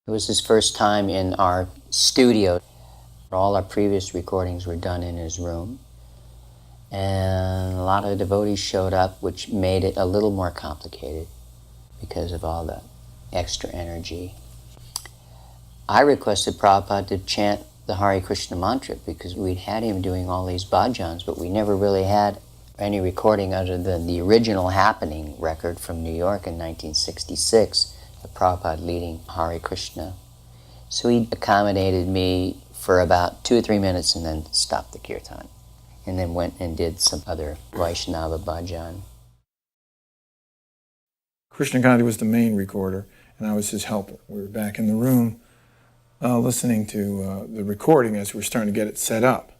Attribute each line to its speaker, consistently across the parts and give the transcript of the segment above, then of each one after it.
Speaker 1: It was his first time in our studio. All our previous recordings were done in his room. And a lot of devotees showed up, which made it a little more complicated because of all the extra energy. I requested Prabhupada to chant the Hare Krishna mantra because we'd had him doing all these bhajans, but we never really had any recording other than the original Happening record from New York in 1966, the Prabhupada leading Hare Krishna. So he accommodated me for about 2 or 3 minutes and then stopped the kirtan, and then went and did some other Vaishnava bhajan.
Speaker 2: Krishna Kanti was the main recorder, and I was his helper. We were back in the room listening to the recording as we were starting to get it set up.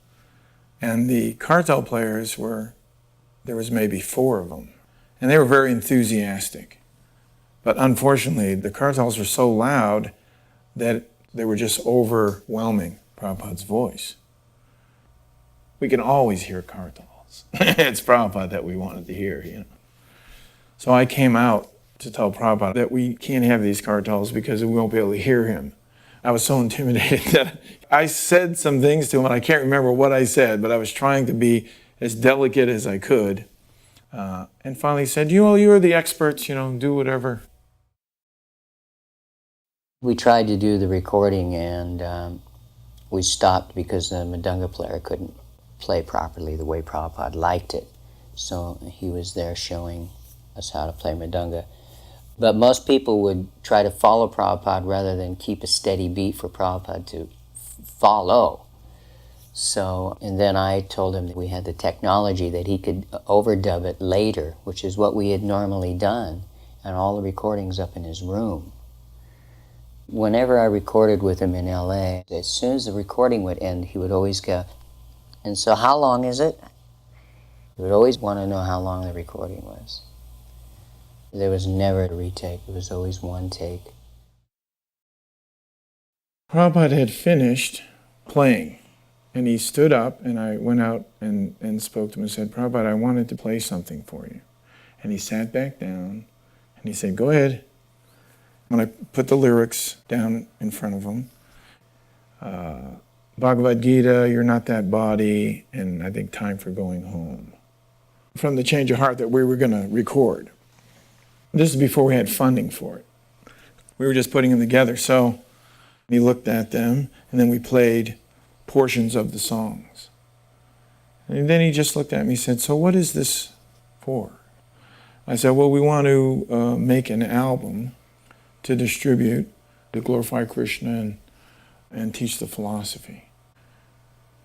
Speaker 2: And the kartal players there was maybe 4 of them, and they were very enthusiastic. But unfortunately, the kartals were so loud that they were just overwhelming Prabhupada's voice. We can always hear kartals. It's Prabhupada that we wanted to hear, you know. So I came out to tell Prabhupada that we can't have these kartals because we won't be able to hear him. I was so intimidated that I said some things to him, and I can't remember what I said, but I was trying to be as delicate as I could. And finally said, you're the experts, do whatever.
Speaker 1: We tried to do the recording, and we stopped because the Madanga player couldn't play properly the way Prabhupada liked it. So he was there showing us how to play Madanga. But most people would try to follow Prabhupada rather than keep a steady beat for Prabhupada to follow. So, and then I told him that we had the technology that he could overdub it later, which is what we had normally done, and all the recordings up in his room. Whenever I recorded with him in LA, as soon as the recording would end, he would always go, "And so how long is it?" He would always want to know how long the recording was. There was never a retake. It was always one take.
Speaker 2: Prabhupada had finished playing, and he stood up, and I went out and spoke to him and said, "Prabhupada, I wanted to play something for you." And he sat back down, and he said, "Go ahead." When I put the lyrics down in front of him, Bhagavad Gita, "You're Not That Body," and I think "Time for Going Home," from the Change of Heart that we were going to record. This is before we had funding for it. We were just putting them together. So he looked at them, and then we played portions of the songs. And then he just looked at me and said, "So what is this for?" I said, "Well, we want to make an album to distribute, to glorify Krishna and teach the philosophy."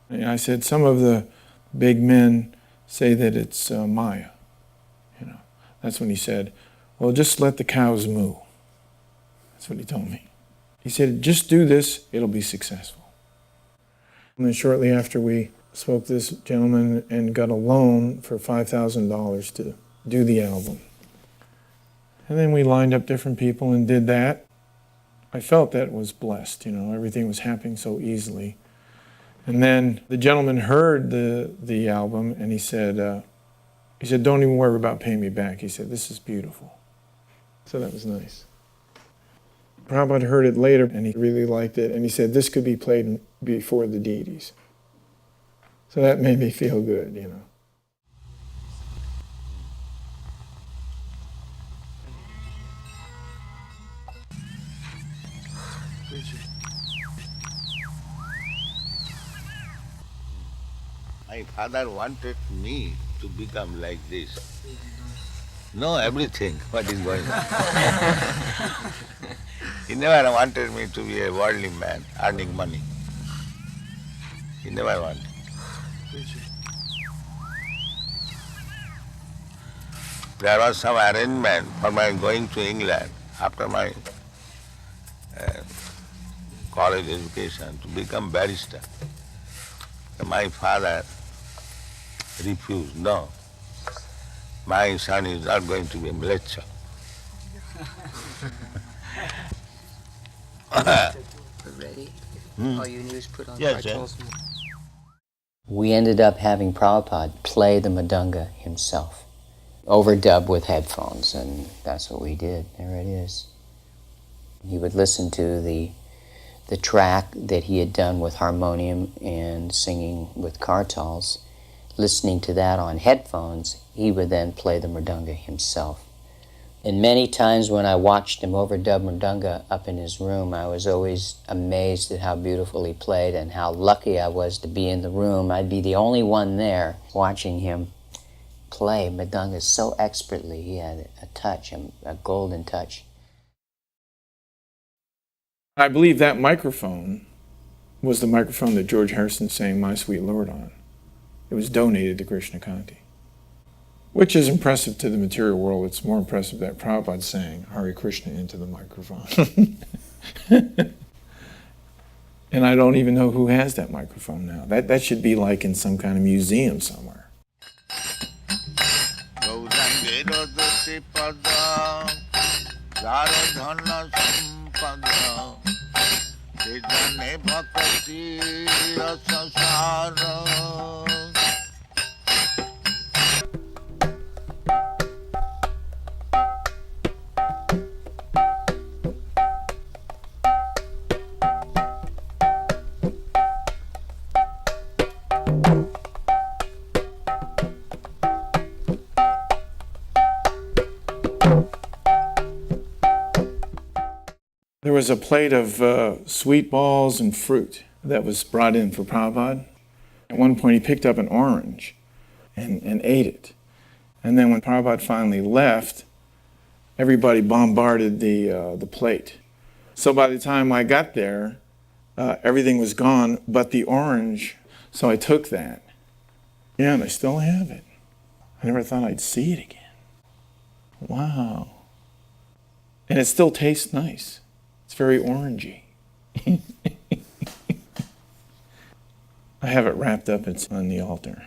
Speaker 2: And I said, "Some of the big men say that it's Maya." That's when he said, "Well, just let the cows moo." That's what he told me. He said, "Just do this, it'll be successful." And then shortly after, we spoke to this gentleman and got a loan for $5,000 to do the album. And then we lined up different people and did that. I felt that was blessed, everything was happening so easily. And then the gentleman heard the album, and he said, "Don't even worry about paying me back." He said, "This is beautiful." So that was nice. Prabhupada heard it later, and he really liked it, and he said, "This could be played before the deities." So that made me feel good,
Speaker 3: My father wanted me to become like this. Know everything, what is going on. He never wanted me to be a worldly man, earning money. He never wanted. There was some arrangement for my going to England after my college education to become barrister. My father refused. "No, my son is not going to be a lecturer."
Speaker 1: Ready? All you need is put on
Speaker 3: Yes,
Speaker 1: cartels. We ended up having Prabhupada play the Madanga himself. overdub with headphones, and that's what we did. There it is. He would listen to the track that he had done with harmonium and singing with kartals. Listening to that on headphones, he would then play the mridanga himself. And many times when I watched him overdub mridanga up in his room, I was always amazed at how beautiful he played and how lucky I was to be in the room. I'd be the only one there watching him play mridanga so expertly. He had a touch, a golden touch.
Speaker 2: I believe that microphone was the microphone that George Harrison sang My Sweet Lord on. It was donated to Krishna Kanti, which is impressive to the material world. It's more impressive that Prabhupada sang Hare Krishna into the microphone. And I don't even know who has that microphone now. That should be like in some kind of museum somewhere. There was a plate of sweet balls and fruit that was brought in for Prabhupada. At one point he picked up an orange and ate it. And then when Prabhupada finally left, everybody bombarded the plate. So by the time I got there, everything was gone but the orange. So I took that. Yeah, and I still have it. I never thought I'd see it again. Wow. And it still tastes nice. It's very orangey. I have it wrapped up, it's on the altar.